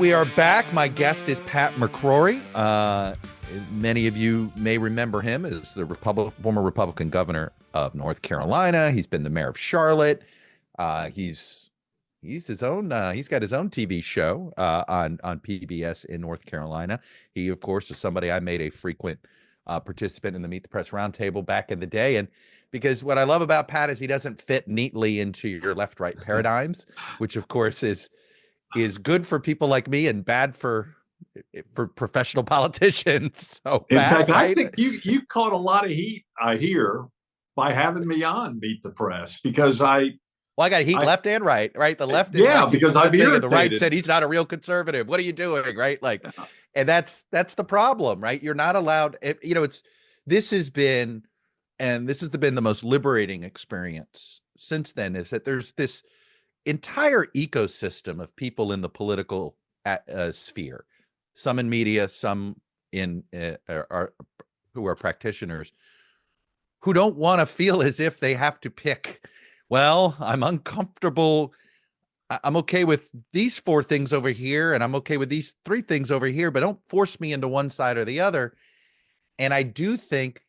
We are back. My guest is Pat McCrory. Many of you may remember him as the former Republican governor of North Carolina. He's been the mayor of Charlotte. He's his own. He's got his own TV show on PBS in North Carolina. He, of course, is somebody I made a frequent participant in the Meet the Press Roundtable back in the day. And because what I love about Pat is he doesn't fit neatly into your left-right paradigms, which, of course, is good for people like me and bad for professional politicians. So in fact, right? I think you caught a lot of heat, I hear, by having me on Meet the Press, because I got heat left and right. The left, because I'm irritated. The right said he's not a real conservative. What are you doing, right? Like, and that's the problem, right? You're not allowed. This has been the most liberating experience since then. Is that there's this entire ecosystem of people in the political sphere, some in media, some in who are practitioners, who don't want to feel as if they have to pick. Well, I'm uncomfortable. I'm okay with these 4 things over here, and I'm okay with these 3 things over here, but don't force me into one side or the other. And I do think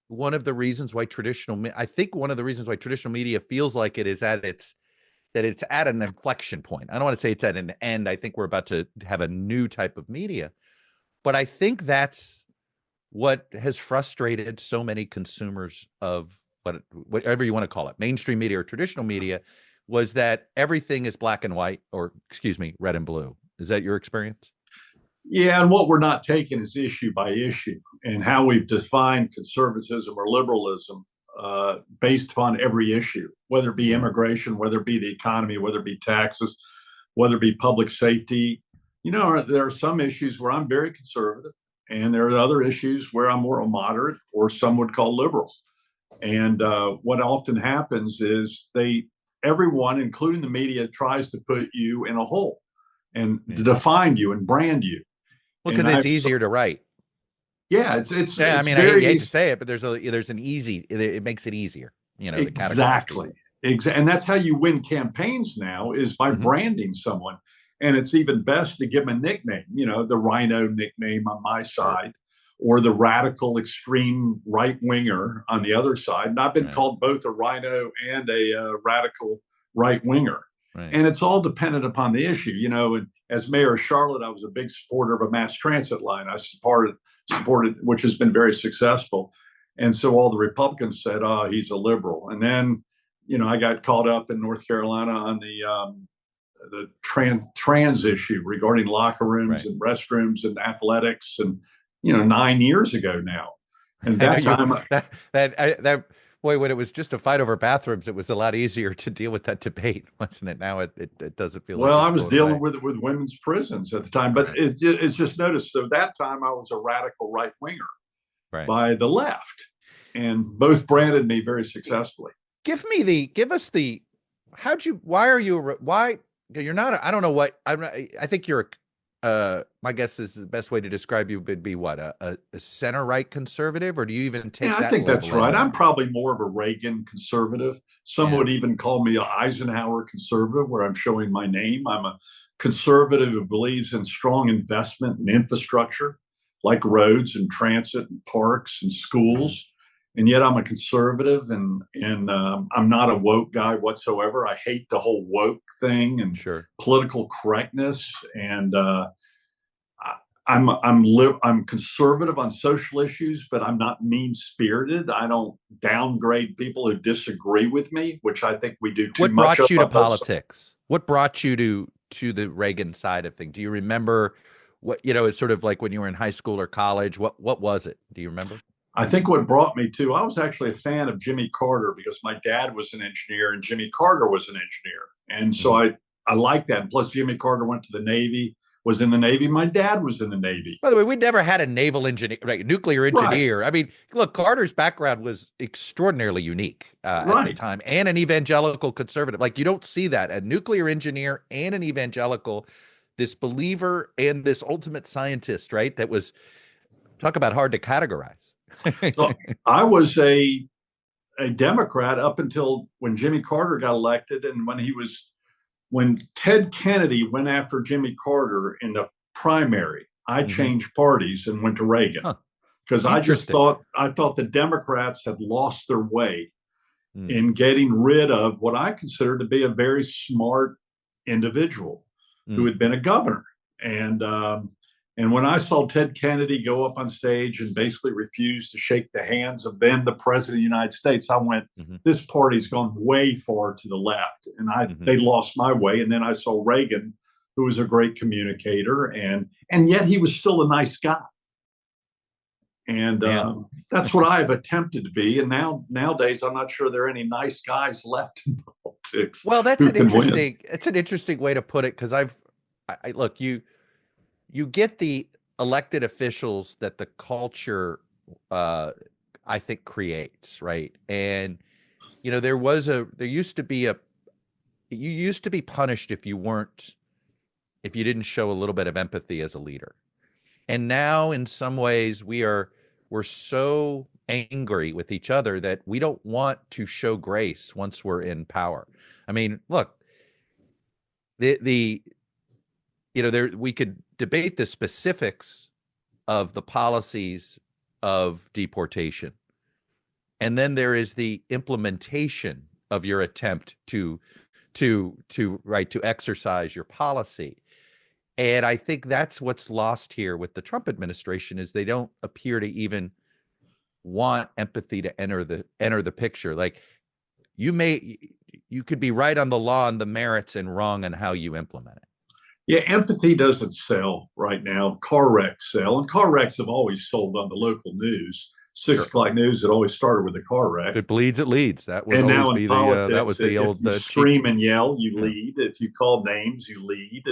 one of the reasons why traditional media feels like it is that it's at an inflection point. I don't want to say it's at an end. I think we're about to have a new type of media, but I think that's what has frustrated so many consumers of whatever you want to call it, mainstream media or traditional media, was that everything is black and white, or red and blue. Is that your experience? Yeah, and what we're not taking is issue by issue, and how we've defined conservatism or liberalism based upon every issue, whether it be immigration, whether it be the economy, whether it be taxes, whether it be public safety. There are some issues where I'm very conservative, and there are other issues where I'm more moderate, or some would call liberal. And what often happens is everyone, including the media, tries to put you in a hole and to define you and brand you. Well, because it's easier to write. Yeah, it's. Yeah, I mean, I hate to say it, but there's an easy. It makes it easier, Exactly. And that's how you win campaigns now, is by branding someone. And it's even best to give them a nickname. The Rhino nickname on my side, or the radical extreme right winger on the other side. And I've been called both a Rhino and a radical right winger. Right. And it's all dependent upon the issue. And as mayor of Charlotte, I was a big supporter of a mass transit line. I supported, which has been very successful. And so all the Republicans said, "Oh, he's a liberal." And then, I got caught up in North Carolina on the trans issue regarding locker rooms and restrooms and athletics, and 9 years ago now. And boy, when it was just a fight over bathrooms, it was a lot easier to deal with that debate, wasn't it? Now it doesn't feel. Well, I was dealing with women's prisons at the time, but it's just noticed. So that time I was a radical right winger by the left, and both branded me very successfully. Why you're not? I don't know what. I think you're. My guess is the best way to describe you would be what, a center-right conservative, or do you even take? I think that's right. I'm probably more of a Reagan conservative. Some would even call me an Eisenhower conservative, where I'm showing my name. I'm a conservative who believes in strong investment in infrastructure, like roads and transit and parks and schools. And yet I'm a conservative, and I'm not a woke guy whatsoever. I hate the whole woke thing and political correctness. And I'm conservative on social issues, but I'm not mean-spirited. I don't downgrade people who disagree with me, which I think we do too much. What brought you to politics? What brought you to the Reagan side of things? Do you remember what, it's sort of like when you were in high school or college? What was it? Do you remember? I think what brought me to, I was actually a fan of Jimmy Carter, because my dad was an engineer and Jimmy Carter was an engineer. And so I liked that. And plus, Jimmy Carter went to the Navy, was in the Navy. My dad was in the Navy. By the way, we never had a naval engineer, nuclear engineer. Right. I mean, look, Carter's background was extraordinarily unique at the time, and an evangelical conservative. Like, you don't see that. A nuclear engineer and an evangelical, this believer and this ultimate scientist, right? That was, talk about hard to categorize. So I was a Democrat up until when Jimmy Carter got elected, and when he was when Ted Kennedy went after Jimmy Carter in the primary, I changed parties and went to Reagan because I just thought the Democrats had lost their way in getting rid of what I consider to be a very smart individual who had been a governor. And when I saw Ted Kennedy go up on stage and basically refuse to shake the hands of then the president of the United States, I went, this party's gone way far to the left. And they lost my way. And then I saw Reagan, who was a great communicator, and yet he was still a nice guy. And that's what I've attempted to be. And nowadays, I'm not sure there are any nice guys left in politics. Well, that's an interesting way to put it, because look, you get the elected officials that the culture, I think, creates, right? And there used to be you used to be punished if you didn't show a little bit of empathy as a leader. And now, in some ways, we're so angry with each other that we don't want to show grace once we're in power. I mean, look, we could debate the specifics of the policies of deportation, and then there is the implementation of your attempt to exercise your policy. And I think that's what's lost here with the Trump administration, is they don't appear to even want empathy to enter the picture. Like, you could be right on the law and the merits and wrong on how you implement it. Yeah, empathy doesn't sell right now. Car wrecks sell, and car wrecks have always sold on the local news. 6 o'clock news, it always started with a car wreck. If it bleeds, it leads. That would and always now be in politics, that was the old. You scream and yell, you lead. If you call names, you lead.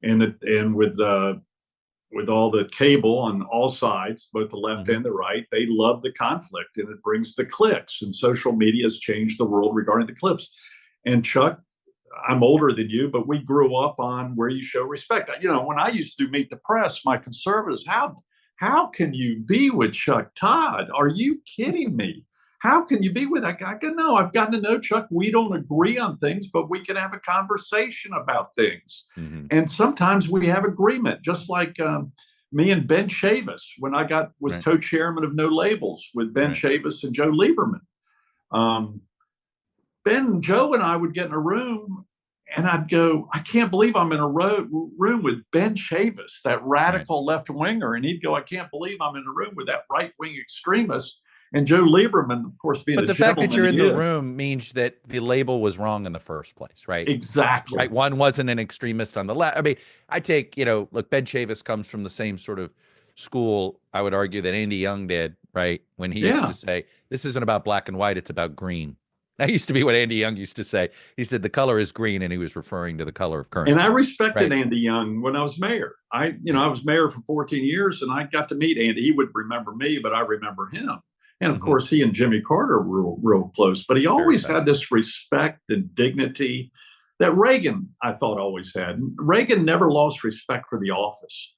And with all the cable on all sides, both the left and the right, they love the conflict, and it brings the clicks. And social media has changed the world regarding the clips. And Chuck, I'm older than you, but we grew up on where you show respect. When I used to do Meet the Press, my conservatives, how can you be with Chuck Todd? Are you kidding me? How can you be with that guy? I go, no, I've gotten to know Chuck. We don't agree on things, but we can have a conversation about things. And sometimes we have agreement, just like me and Ben Chavis, when I was co-chairman of No Labels with Ben Chavis and Joe Lieberman. Ben, Joe, and I would get in a room, and I'd go, I can't believe I'm in a room with Ben Chavis, that radical left-winger. And he'd go, I can't believe I'm in a room with that right-wing extremist. And Joe Lieberman, of course, being but the fact that you're in the room means that the label was wrong in the first place, right? Exactly. Right. One wasn't an extremist on the left. I mean, I take, look, Ben Chavis comes from the same sort of school, I would argue, that Andy Young did, right? When he used to say, this isn't about black and white, it's about green. That used to be what Andy Young used to say. He said the color is green, and he was referring to the color of currency. And I respected Andy Young when I was mayor. I was mayor for 14 years, and I got to meet Andy. He would remember me, but I remember him. And of course, he and Jimmy Carter were real close. But he always had this respect and dignity that Reagan, I thought, always had. Reagan never lost respect for the office.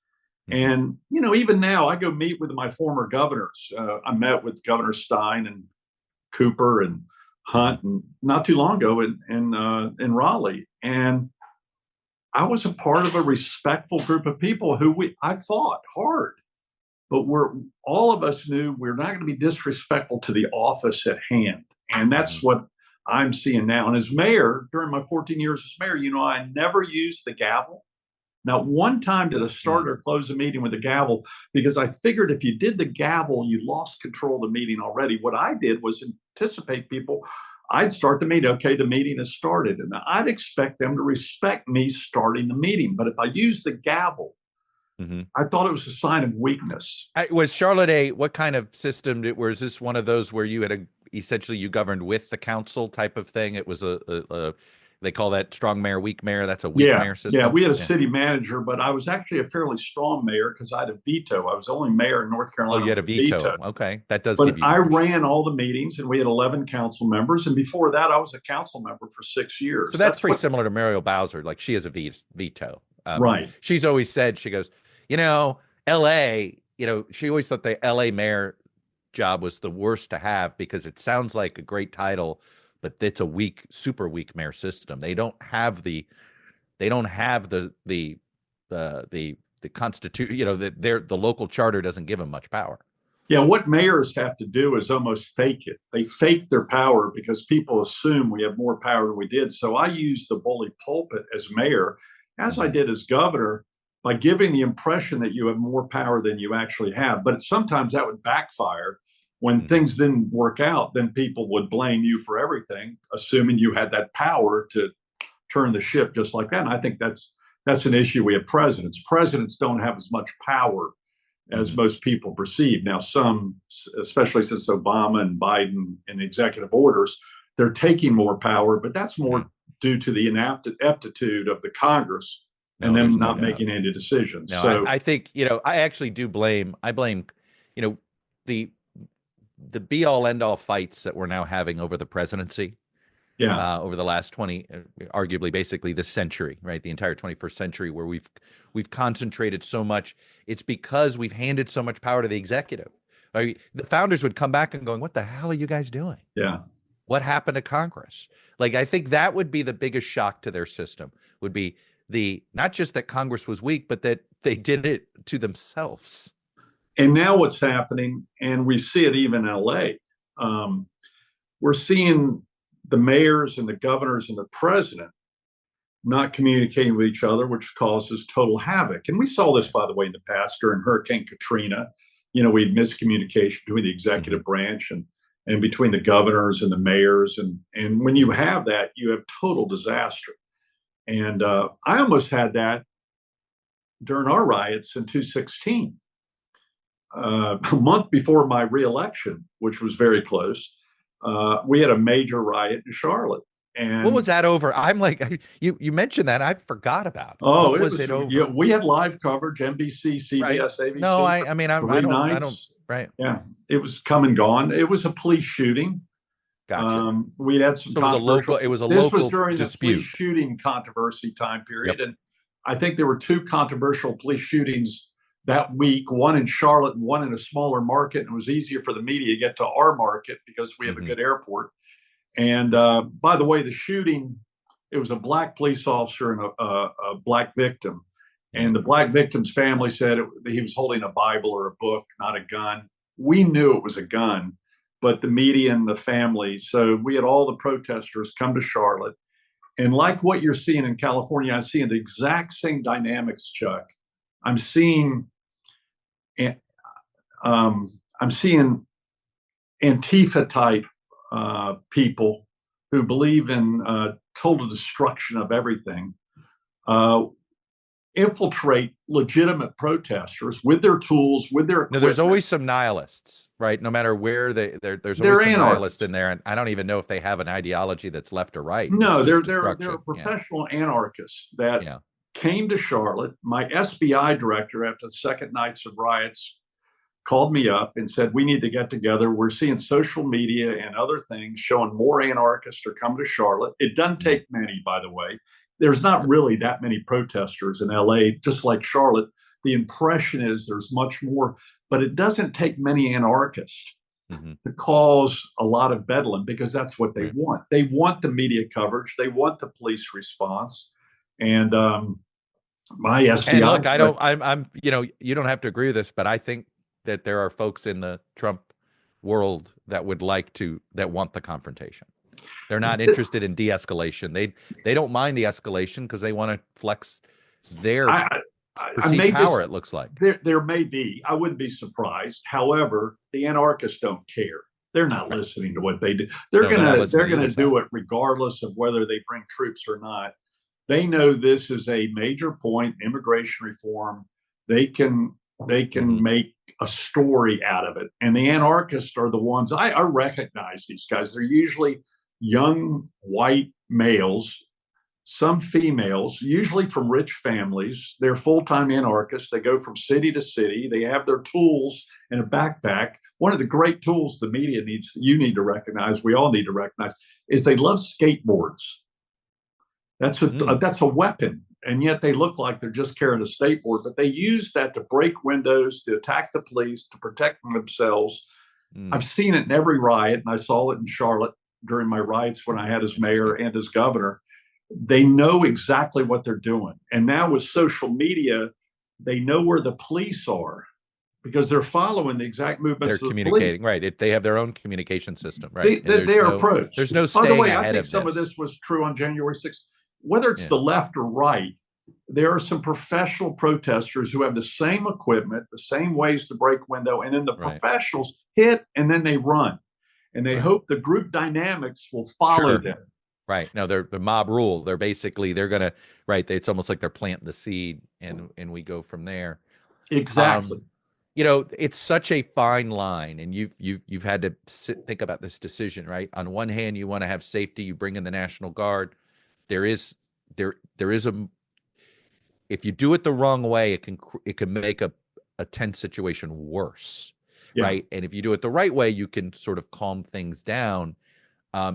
And, even now, I go meet with my former governors. I met with Governor Stein and Cooper and Hunt, and not too long ago in Raleigh, and I was a part of a respectful group of people who I fought hard, but all of us knew we're not going to be disrespectful to the office at hand, and that's what I'm seeing now. And as mayor, during my 14 years as mayor, I never used the gavel. Not one time did I start or close a meeting with a gavel, because I figured if you did the gavel, you lost control of the meeting already. What I did was anticipate people. I'd start the meeting. Okay, the meeting has started. And I'd expect them to respect me starting the meeting. But if I used the gavel, I thought it was a sign of weakness. Was Charlotte what kind of system? Was this one of those where you had essentially you governed with the council type of thing? It was they call that strong mayor, weak mayor. That's a weak mayor system. Yeah, we had a city manager, but I was actually a fairly strong mayor because I had a veto. I was the only mayor in North Carolina. Oh, you had a veto. Okay, that does. But I ran all the meetings, and we had 11 council members. And before that, I was a council member for 6 years. So that's pretty similar to Muriel Bowser. Like, she has a veto. Right. She's always said, she goes, L.A., she always thought the L.A. mayor job was the worst to have because it sounds like a great title, but it's a weak, super weak mayor system. They don't have the constitution, the local charter doesn't give them much power. Yeah, what mayors have to do is almost fake it. They fake their power because people assume we have more power than we did. So I use the bully pulpit as mayor, as I did as governor, by giving the impression that you have more power than you actually have. But sometimes that would backfire. When things didn't work out, then people would blame you for everything, assuming you had that power to turn the ship just like that. And I think that's an issue we have presidents. Presidents don't have as much power as most people perceive. Now, some, especially since Obama and Biden and executive orders, they're taking more power, but that's more due to the ineptitude of the Congress and them not making any decisions. No, so I think, I actually do blame, the be all end all fights that we're now having over the presidency. Over the last 20, arguably basically this century, right? The entire 21st century, where we've concentrated so much. It's because we've handed so much power to the executive. The founders would come back and going, what the hell are you guys doing? Yeah. What happened to Congress? I think that would be the biggest shock to their system, would be not just that Congress was weak, but that they did it to themselves. And now what's happening, and we see it even in LA, we're seeing the mayors and the governors and the president not communicating with each other, which causes total havoc. And we saw this, by the way, in the past during Hurricane Katrina. We had miscommunication between the executive branch and between the governors and the mayors. And when you have that, you have total disaster. And I almost had that during our riots in 2016, a month before my reelection, which was very close. We had a major riot in Charlotte. And what was that over? I'm like, you mentioned that, I forgot about. Oh, what was it over? Yeah, we had live coverage, NBC, CBS, right. ABC. No, I don't. Right. Yeah, it was come and gone. It was a police shooting. Gotcha. We had some. So it was a this local was during dispute. the police shooting controversy time period, and I think there were two controversial police shootings that week, one in Charlotte and one in a smaller market. And it was easier for the media to get to our market because we have a good airport. And by the way, the shooting, it was a black police officer and a black victim. And the black victim's family said he was holding a Bible or a book, not a gun. We knew it was a gun, but the media and the family. So we had all the protesters come to Charlotte. And like what you're seeing in California, I'm seeing the exact same dynamics, Chuck. I'm seeing Antifa type people who believe in total destruction of everything, infiltrate legitimate protesters with their tools, with their equipment. No, there's always some nihilists, right? No matter where there's always some nihilists in there, and I don't even know if they have an ideology that's left or right. No, they're professional anarchists that came to Charlotte. My SBI director, after the second nights of riots, called me up and said, we need to get together. We're seeing social media and other things showing more anarchists are coming to Charlotte. It doesn't take many, by the way. There's not really that many protesters in LA, just like Charlotte. The impression is there's much more, but it doesn't take many anarchists to cause a lot of bedlam, because that's what they want. They want the media coverage. They want the police response. And my SBI. And look, you don't have to agree with this, but I think that there are folks in the Trump world that want the confrontation. They're not interested in de-escalation. They don't mind the escalation because they want to flex their perceived power. It looks like there may be. I wouldn't be surprised. However, the anarchists don't care. They're not listening to what they do. They're gonna do it regardless of whether they bring troops or not. They know this is a major point in immigration reform. They can make a story out of it. And the anarchists are the ones, I recognize these guys. They're usually young white males, some females, usually from rich families. They're full-time anarchists. They go from city to city. They have their tools in a backpack. One of the great tools the media you need to recognize, we all need to recognize, is they love skateboards. That's a weapon. And yet they look like they're just carrying a skateboard, but they use that to break windows, to attack the police, to protect themselves. I've seen it in every riot, and I saw it in Charlotte. during my rights when I had as mayor and as governor. They know exactly what they're doing. And now with social media, they know where the police are because they're following the exact movements They're of the police. communicating, right? They have their own communication system, right? They are approached. There's no By the staying way, I ahead think of some of this was true on January 6th. Whether it's the left or right, there are some professional protesters who have the same equipment, the same ways to break window, and then the professionals hit and then they run. And they hope the group dynamics will follow them. Right. No, they're the mob rule. They're basically, they're going to, right. It's almost like they're planting the seed and we go from there. Exactly. You know, it's such a fine line, and you've had to think about this decision, right? On one hand, you want to have safety. You bring in the National Guard. There is a, if you do it the wrong way, it can make a tense situation worse, right? And if you do it the right way, you can sort of calm things down.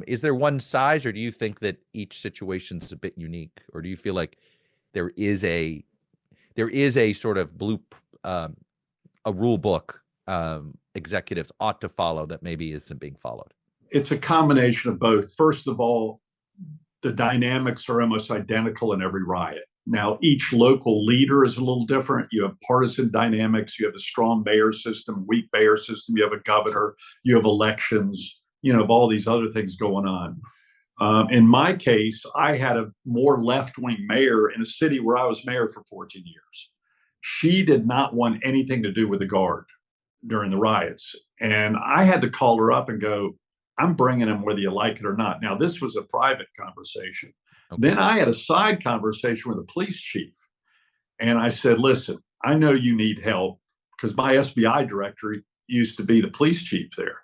Is there one size, or do you think that each situation is a bit unique, or do you feel like there is a sort of a rule book executives ought to follow that maybe isn't being followed? It's a combination of both. First of all, the dynamics are almost identical in every riot. Now, each local leader is a little different. You have partisan dynamics. You have a strong mayor system, weak mayor system. You have a governor. You have elections. You know, of all these other things going on. In my case, I had a more left-wing mayor in a city where I was mayor for 14 years. She did not want anything to do with the Guard during the riots. And I had to call her up and go, I'm bringing them whether you like it or not. Now, this was a private conversation. Okay. Then I had a side conversation with the police chief. And I said, listen, I know you need help because my SBI director used to be the police chief there.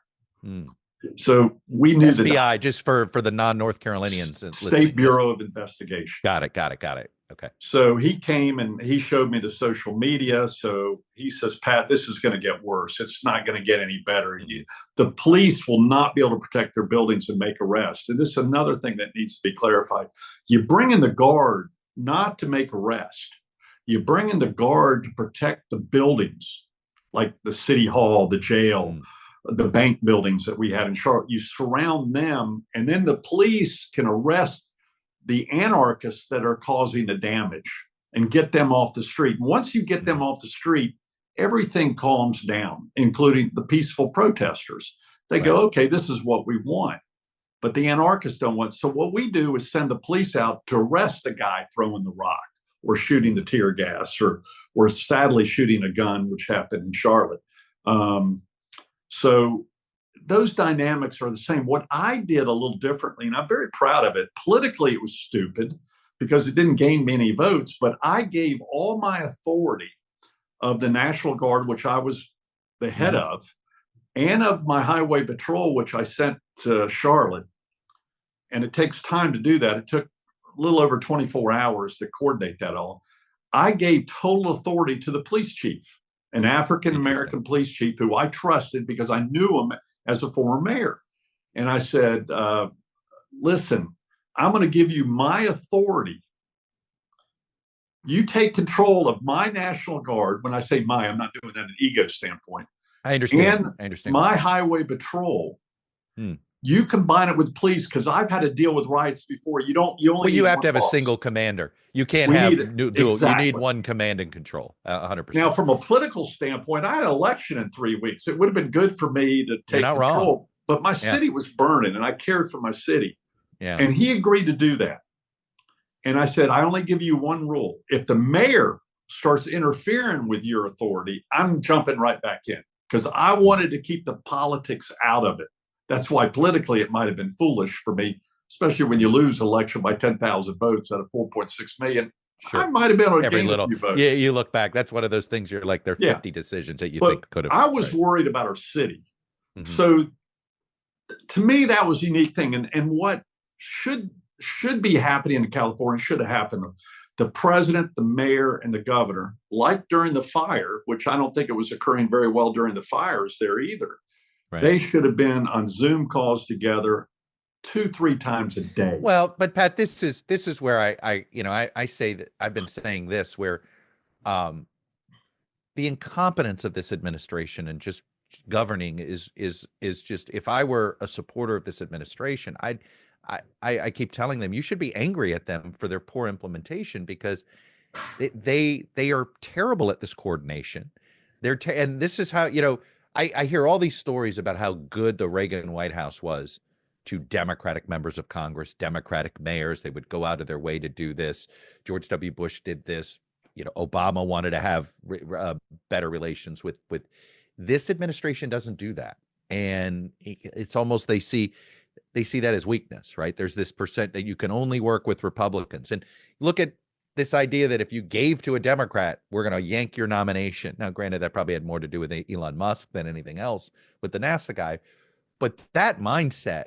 So we knew SBI, just for the non-North Carolinians. State Bureau of Investigation. Got it. Okay. So he came and he showed me the social media. So he says, Pat, this is going to get worse. It's not going to get any better. The police will not be able to protect their buildings and make arrests. And this is another thing that needs to be clarified. You bring in the Guard not to make arrests. You bring in the Guard to protect the buildings, like the city hall, the jail, the bank buildings that we had in Charlotte. You surround them, and then the police can arrest the anarchists that are causing the damage and get them off the street. Once you get them off the street, everything calms down, including the peaceful protesters. They go, okay, this is what we want. But the anarchists don't want. So what we do is send the police out to arrest the guy throwing the rock or shooting the tear gas or sadly shooting a gun, which happened in Charlotte. So those dynamics are the same. What I did a little differently, and I'm very proud of it. Politically, it was stupid because it didn't gain me any votes, but I gave all my authority of the National Guard, which I was the head of, and of my highway patrol, which I sent to Charlotte. And it takes time to do that. It took a little over 24 hours to coordinate that all. I gave total authority to the police chief, an African-American police chief who I trusted because I knew him as a former mayor. And I said, listen, I'm going to give you my authority. You take control of my National Guard. When I say my, I'm not doing that in an ego standpoint. I understand. My highway patrol. You combine it with police because I've had to deal with riots before. You have to have a single commander. You can't have dual. Exactly. You need one command and control. 100%. Now, from a political standpoint, I had an election in 3 weeks. It would have been good for me to take control. Wrong. But my city was burning, and I cared for my city. Yeah. And he agreed to do that. And I said, I only give you one rule. If the mayor starts interfering with your authority, I'm jumping right back in because I wanted to keep the politics out of it. That's why politically it might have been foolish for me, especially when you lose an election by 10,000 votes out of 4.6 million. Sure. I might have been able to gain a few votes. Yeah, you look back. That's one of those things you're like, there are 50 decisions that you think could have. I was worried about our city. So to me, that was a unique thing. And what should be happening in California should have happened. The president, the mayor, and the governor, like during the fire, which I don't think it was occurring very well during the fires there either. Right. They should have been on Zoom calls together 2-3 times a day. Well, but Pat, this is where I say that I've been saying this, where the incompetence of this administration and just governing is just, if I were a supporter of this administration, I keep telling them, you should be angry at them for their poor implementation, because they are terrible at this coordination. And this is how, I hear all these stories about how good the Reagan White House was to Democratic members of Congress, Democratic mayors. They would go out of their way to do this. George W. Bush did this. Obama wanted to have better relations with this administration. Doesn't do that. And it's almost, they see that as weakness, right? There's this percent that you can only work with Republicans. And look at this idea that if you gave to a Democrat, we're going to yank your nomination. Now, granted, that probably had more to do with Elon Musk than anything else with the NASA guy. But that mindset,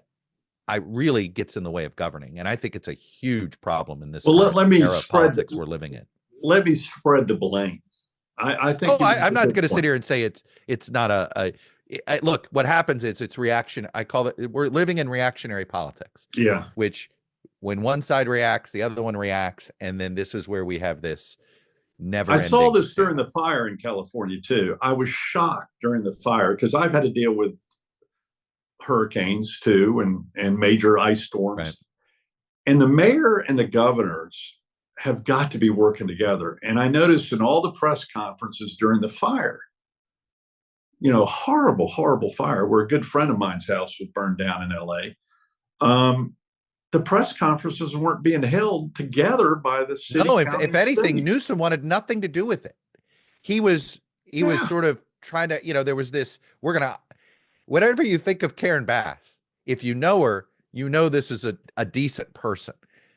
I really gets in the way of governing. And I think it's a huge problem in this let me era of politics we're living in. Let me spread the blame. I think. I'm not going to sit here and say it's not look, what happens is it's reaction. I call it, we're living in reactionary politics. Yeah. Which, when one side reacts, the other one reacts. And then this is where we have this never ending. I saw this during the fire in California too. I was shocked during the fire because I've had to deal with hurricanes too, and major ice storms. Right. And the mayor and the governors have got to be working together. And I noticed in all the press conferences during the fire, horrible, horrible fire, where a good friend of mine's house was burned down in LA. The press conferences weren't being held together by the city. No, if anything, Newsom wanted nothing to do with it. He was sort of trying to, there was this, whatever you think of Karen Bass, if you know her, this is a decent person.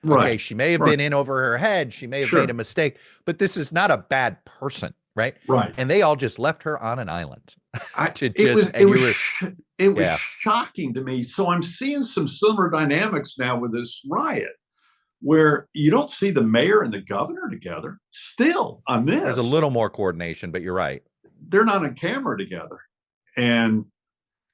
Okay, right. She may have been in over her head. She may have made a mistake, but this is not a bad person, right? Right. And they all just left her on an island. It was shocking to me. So I'm seeing some similar dynamics now with this riot, where you don't see the mayor and the governor together still on this. There's a little more coordination, but you're right. They're not on camera together. And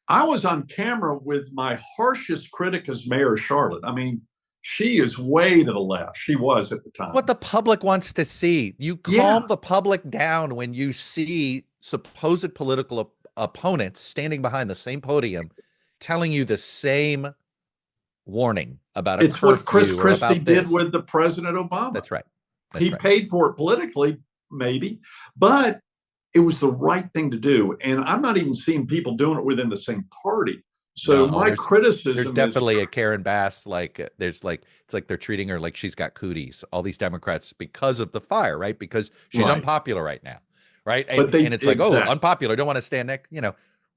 I was on camera with my harshest critic as Mayor of Charlotte. I mean, she is way to the left. She was at the time. What the public wants to see. You calm the public down when you see supposed political opponents standing behind the same podium telling you the same warning about it's what Chris Christie did with the President Obama. That's right. He paid for it politically, maybe, but it was the right thing to do. And I'm not even seeing people doing it within the same party. So my criticism, there's definitely a Karen Bass, it's like they're treating her like she's got cooties, all these Democrats, because of the fire, right? Because she's unpopular right now, right? And it's like, unpopular, don't want to stand next.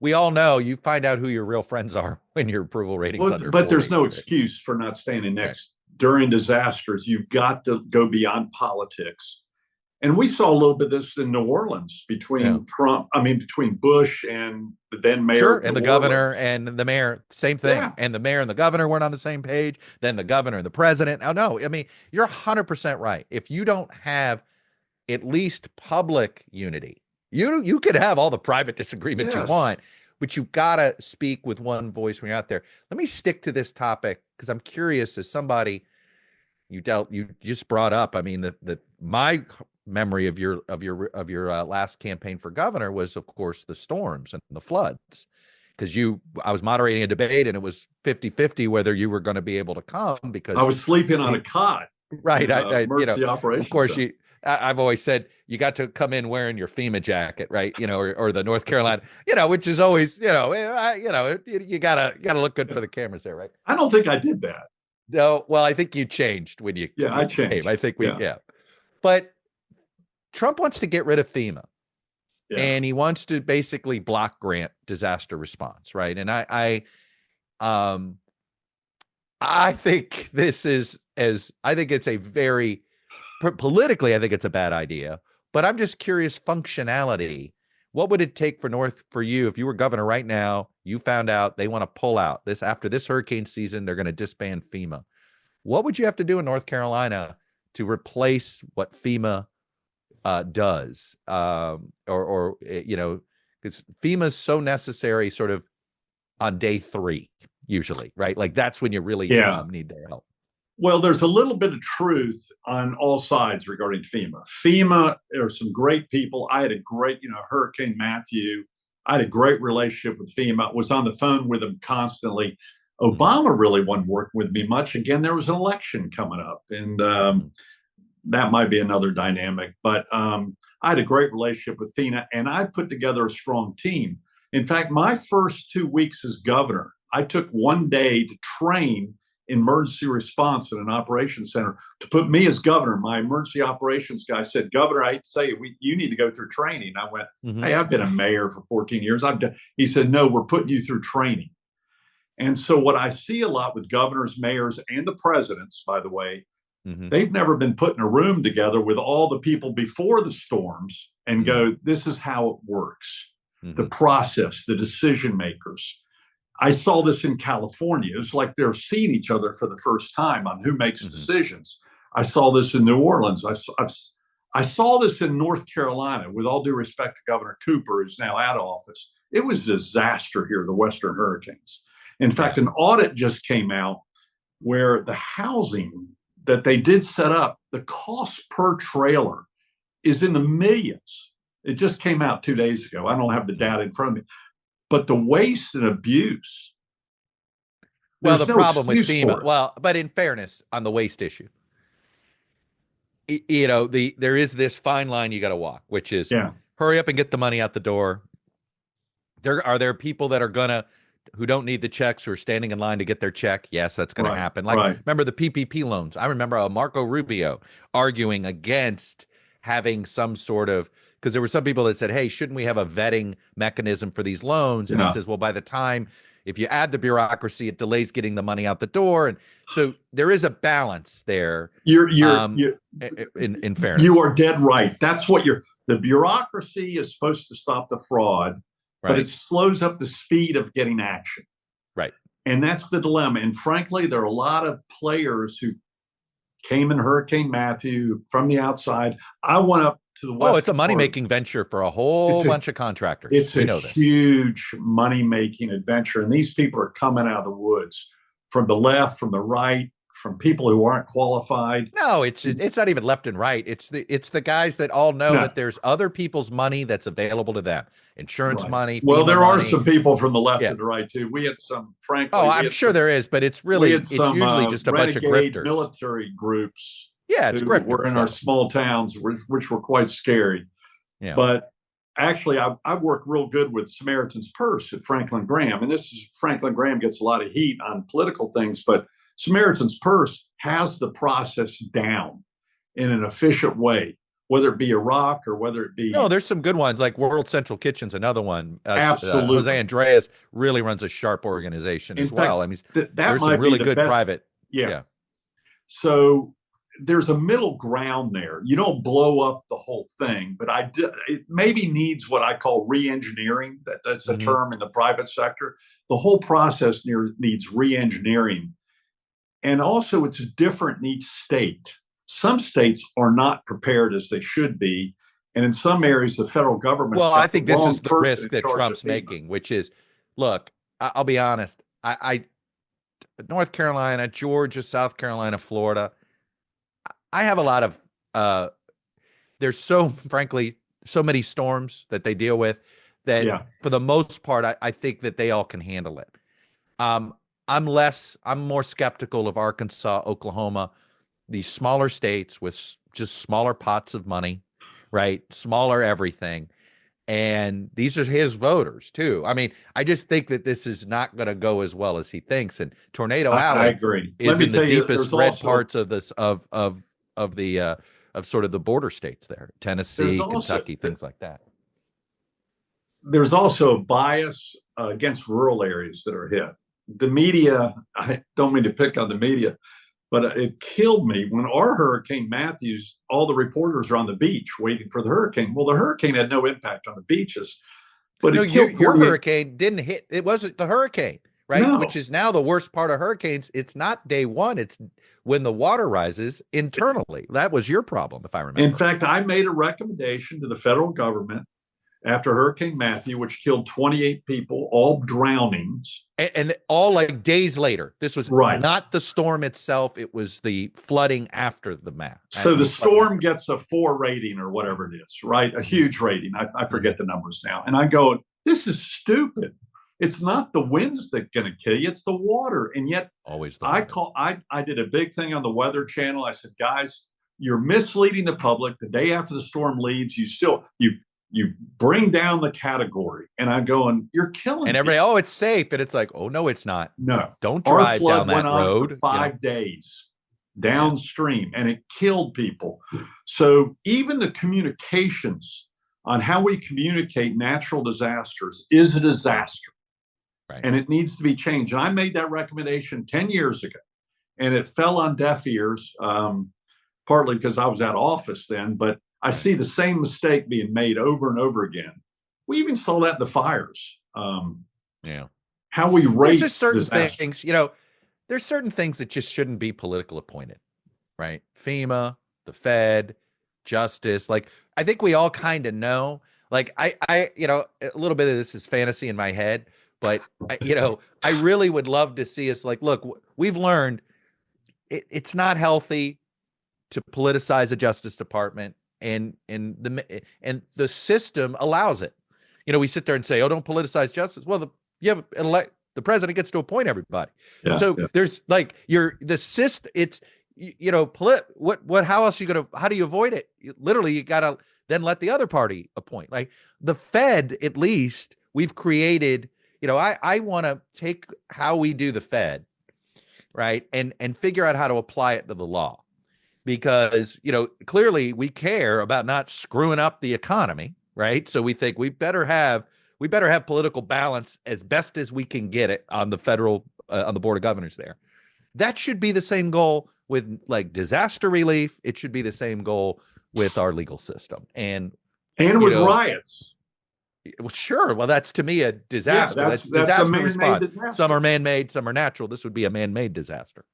We all know, you find out who your real friends are when your approval ratings under 40. But there's no excuse for not standing next during disasters. You've got to go beyond politics. And we saw a little bit of this in New Orleans between between Bush and the then mayor. And the governor and the mayor, same thing. Yeah. And the mayor and the governor weren't on the same page. Then the governor and the president. Oh, no. I mean, you're 100% right. If you don't have at least public unity, you could have all the private disagreements you want, but you got to speak with one voice when you're out there. Let me stick to this topic because I'm curious, as somebody you just brought up. I mean, my memory of your last campaign for governor was, of course, the storms and the floods, because I was moderating a debate and it was 50-50 whether you were going to be able to come, because I was sleeping on a cot. Right. Emergency operations. Of course, I've always said you got to come in wearing your FEMA jacket, right? Or the North Carolina, which is always, you gotta look good for the cameras there, right? I don't think I did that. No, well, I think you changed when you I changed. I think but Trump wants to get rid of FEMA, and he wants to basically block grant disaster response, right? And I think this is I think it's a very politically, I think it's a bad idea, but I'm just curious, functionality. What would it take for you if you were governor right now? You found out they want to pull out after this hurricane season, they're going to disband FEMA. What would you have to do in North Carolina to replace what FEMA does? Because FEMA is so necessary sort of on day 3, usually, right? Like that's when you really need their help. Well, there's a little bit of truth on all sides regarding FEMA. FEMA are some great people. I had a great, Hurricane Matthew. I had a great relationship with FEMA, was on the phone with them constantly. Mhm. Obama really wasn't working with me much. Again, there was an election coming up, and that might be another dynamic. But I had a great relationship with FEMA, and I put together a strong team. In fact, my first 2 weeks as governor, I took one day to train emergency response at an operations center to put me as governor. My emergency operations guy said, Governor, I hate to say it, you need to go through training. I went, hey, I've been a mayor for 14 years. He said, no, we're putting you through training. And so what I see a lot with governors, mayors, and the presidents, by the way, they've never been put in a room together with all the people before the storms and go, this is how it works. The process, the decision makers. I saw this in California. It's like they're seeing each other for the first time on who makes decisions. I saw this in New Orleans. I saw this in North Carolina, with all due respect to Governor Cooper, who's now out of office. It was a disaster here, the Western hurricanes. In fact, an audit just came out where the housing that they did set up, the cost per trailer is in the millions. It just came out 2 days ago. I don't have the data in front of me. But the waste and abuse. Well, the problem with FEMA, but in fairness, on the waste issue, there is this fine line you got to walk, which is hurry up and get the money out the door. Are there people that are who don't need the checks, who are standing in line to get their check? Yes, that's going to happen. Remember the PPP loans? I remember Marco Rubio arguing against having some sort of, because there were some people that said, hey, shouldn't we have a vetting mechanism for these loans? And he says, well, by the time, if you add the bureaucracy, it delays getting the money out the door. And so there is a balance there. In fairness. You are dead right. That's what the bureaucracy is supposed to stop the fraud, but it slows up the speed of getting action. Right. And that's the dilemma. And frankly, there are a lot of players who came in Hurricane Matthew from the outside. I went up to the west. Oh, it's a money-making venture for a whole bunch of contractors. It's a huge money-making adventure. And these people are coming out of the woods from the left, from the right, from people who aren't qualified. No, it's not even left and right. It's the guys that all know that there's other people's money that's available to them. Insurance money. Well, there are some people from the left and the right too. We had some, frankly. Oh, I'm sure there is, but it's usually just a bunch of grifters. Military groups. Yeah, it's grifters. Were in our small towns, which were quite scary. Yeah. But actually, I work real good with Samaritan's Purse at Franklin Graham, and Franklin Graham gets a lot of heat on political things, but Samaritan's Purse has the process down in an efficient way, whether it be Iraq or whether it be. No, there's some good ones, like World Central Kitchen's another one. Absolutely. Jose Andreas really runs a sharp organization as well. I mean, there's some really good private. Yeah. So there's a middle ground there. You don't blow up the whole thing, but it maybe needs what I call re-engineering. That's a term in the private sector. The whole process needs re-engineering. And also, it's different in each state. Some states are not prepared as they should be. And in some areas, the federal government. Well, I think this is the risk that Trump's making, which is, look, I'll be honest. North Carolina, Georgia, South Carolina, Florida, I have a lot of, there's frankly, so many storms that they deal with that for the most part, I think that they all can handle it. I'm more skeptical of Arkansas, Oklahoma, these smaller states with just smaller pots of money, right? Smaller everything. And these are his voters too. I mean, I just think that this is not going to go as well as he thinks. And Tornado Alley, I agree, is in the deepest red parts of this of sort of the border states there, Tennessee, Kentucky, things like that. There's also a bias against rural areas that are hit. The media, I don't mean to pick on the media, but it killed me when our Hurricane Matthews, all the reporters are on the beach waiting for the hurricane. Well, the hurricane had no impact on the beaches, but your hurricane didn't hit. It wasn't the hurricane, right? No. Which is now the worst part of hurricanes. It's not day one. It's when the water rises internally. That was your problem, if I remember. In fact, I made a recommendation to the federal government after Hurricane Matthew, which killed 28 people, all drownings. And all like days later. This was not the storm itself. It was the flooding after the map. So the storm gets a 4 rating or whatever it is, right? A huge rating. I forget the numbers now. And I go, This is stupid. It's not the winds that going to kill you, it's the water. And yet Always the I did a big thing on the Weather Channel. I said, guys, you're misleading the public. The day after the storm leaves, you bring down the category. And I'm going, you're killing and everybody, oh, it's safe. And it's like, oh no, it's not. No. Don't Our drive flood down that went on road for 5 days downstream, and it killed people. So even the communications on how we communicate natural disasters is a disaster. Right. And it needs to be changed. And I made that recommendation 10 years ago, and it fell on deaf ears, partly because I was out of office then, but I see the same mistake being made over and over again. We even saw that in the fires. How we rate there's just certain disaster. things, you know, there's certain things that just shouldn't be political appointed, right? FEMA, the Fed, justice. Like, I think we all kind of know, like, I, you know, a little bit of this is fantasy in my head, but you know, I really would love to see us like, look, we've learned it's not healthy to politicize a Justice Department, and the system allows it. You know, we sit there and say, oh, don't politicize justice. Well, the president gets to appoint everybody. There's like the system. It's, you know, how else are you how do you avoid it? Literally, you got to then let the other party appoint. Like the Fed, at least we've created, you know, I want to take how we do the Fed, right, and figure out how to apply it to the law, because, you know, clearly we care about not screwing up the economy, right? So we think we better have political balance as best as we can get it on the federal on the Board of Governors there. That should be the same goal with like disaster relief. It should be the same goal with our legal system and with riots. Well, sure. Well, that's to me a disaster. That's disaster a response. Disaster. Some are man-made, some are natural. This would be a man-made disaster.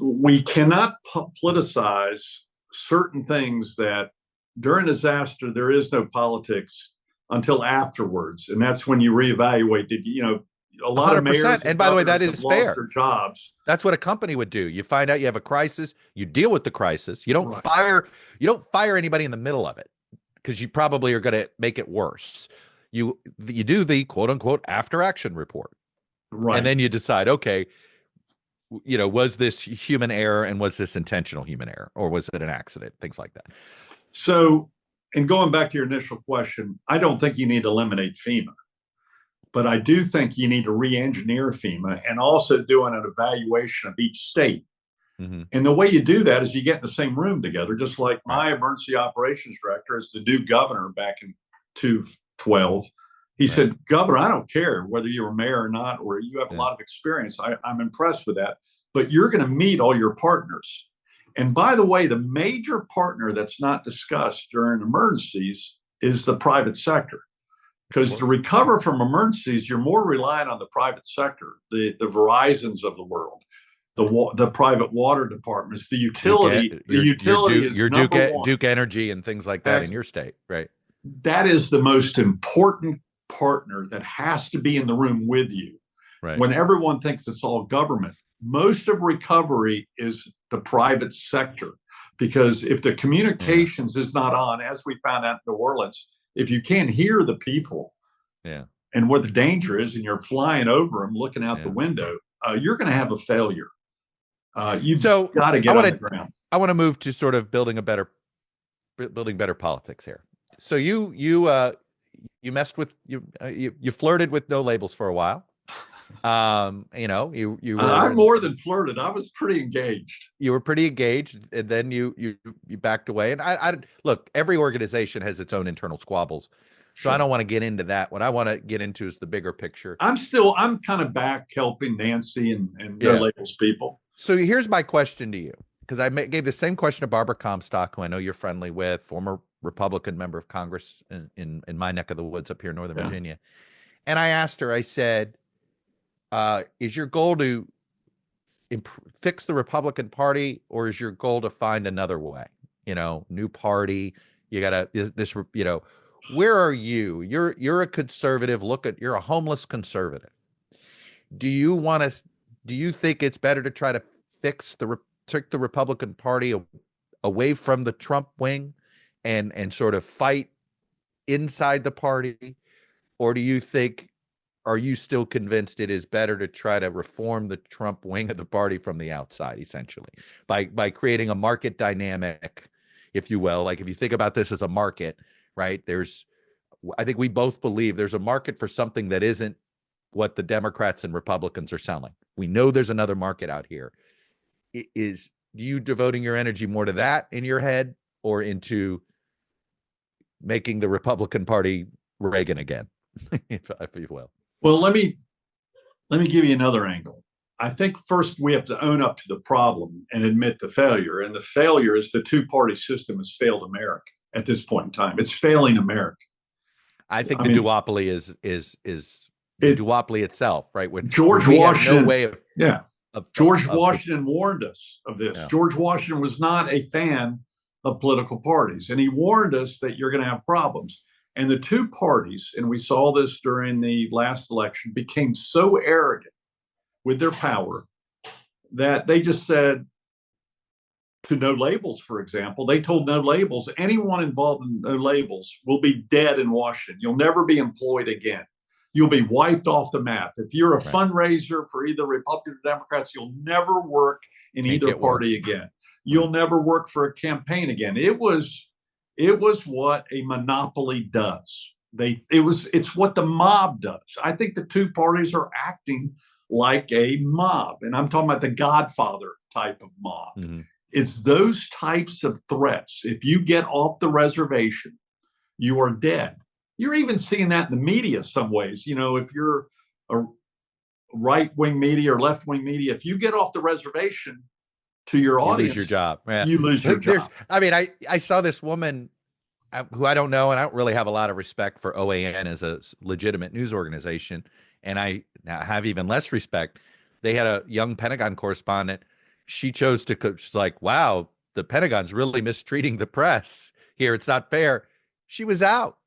We cannot politicize certain things that during disaster, there is no politics until afterwards. And that's when you reevaluate. You know, a lot 100%. Of mayors and by the way, that is fair. Their jobs. That's what a company would do. You find out you have a crisis, you deal with the crisis. You don't fire anybody in the middle of it, because you probably are going to make it worse. You do the quote unquote after action report. Right. And then you decide, okay, you know, was this human error, and was this intentional human error, or was it an accident? Things like that. So, and going back to your initial question, I don't think you need to eliminate FEMA, but I do think you need to re-engineer FEMA and also doing an evaluation of each state. Mm-hmm. And the way you do that is you get in the same room together, just like my emergency operations director as the new governor back in 2012. He said, Governor, I don't care whether you're a mayor or not, or you have a lot of experience. I'm impressed with that, but you're going to meet all your partners. And by the way, the major partner that's not discussed during emergencies is the private sector. Because to recover from emergencies, you're more reliant on the private sector, the Verizons of the world, the private water departments, the utility. Your Duke Energy and things like that in your state, right? That is the most important partner that has to be in the room with you. Right. When everyone thinks it's all government, most of recovery is the private sector. Because if the communications is not on, as we found out in New Orleans, if you can't hear the people and where the danger is, and you're flying over them, looking out the window, you're going to have a failure. You've got to get on the ground. I want to move to sort of building better politics here. So you messed with you flirted with no labels for a while. You know, you were I'm more than flirted. I was pretty engaged. You were pretty engaged, and then you backed away. And I look, every organization has its own internal squabbles. So I don't want to get into that. What I want to get into is the bigger picture. I'm kind of back helping Nancy and no labels people. So here's my question to you, because I gave the same question to Barbara Comstock, who I know you're friendly with, former Republican member of Congress in my neck of the woods up here in Northern Virginia. And I asked her, I said, is your goal to fix the Republican Party, or is your goal to find another way? You know, new party. You got to you know, where are you? You're a conservative. You're a homeless conservative. Do you think it's better to try to take the Republican Party away from the Trump wing and sort of fight inside the party? Or are you still convinced it is better to try to reform the Trump wing of the party from the outside, essentially, by creating a market dynamic, if you will? Like, if you think about this as a market, right? I think we both believe there's a market for something that isn't what the Democrats and Republicans are selling. We know there's another market out here. Is you devoting your energy more to that in your head, or into making the Republican Party Reagan again, if you will? Well, let me give you another angle. I think first we have to own up to the problem and admit the failure. And the failure is the two-party system has failed America at this point in time. It's failing America. I think the duopoly is the duopoly itself, right? George Washington, no way of George Washington warned us of this. Yeah. George Washington was not a fan of political parties, and he warned us that you're going to have problems. And the two parties, and we saw this during the last election, became so arrogant with their power that they just said to No Labels, for example, they told No Labels, anyone involved in No Labels will be dead in Washington. You'll never be employed again. You'll be wiped off the map. If you're a fundraiser for either Republicans or Democrats, you'll never work in either party again. You'll never work for a campaign again. It was what a monopoly does. It's what the mob does. I think the two parties are acting like a mob, and I'm talking about the Godfather type of mob. Mm-hmm. It's those types of threats. If you get off the reservation, you are dead. You're even seeing that in the media some ways. You know, if you're a right-wing media or left-wing media, if you get off the reservation to your audience, you lose your job. Yeah. You lose your job. I saw this woman who I don't know, and I don't really have a lot of respect for OAN as a legitimate news organization, and I have even less respect. They had a young Pentagon correspondent. She chose to, she's like, wow, the Pentagon's really mistreating the press here. It's not fair. She was out.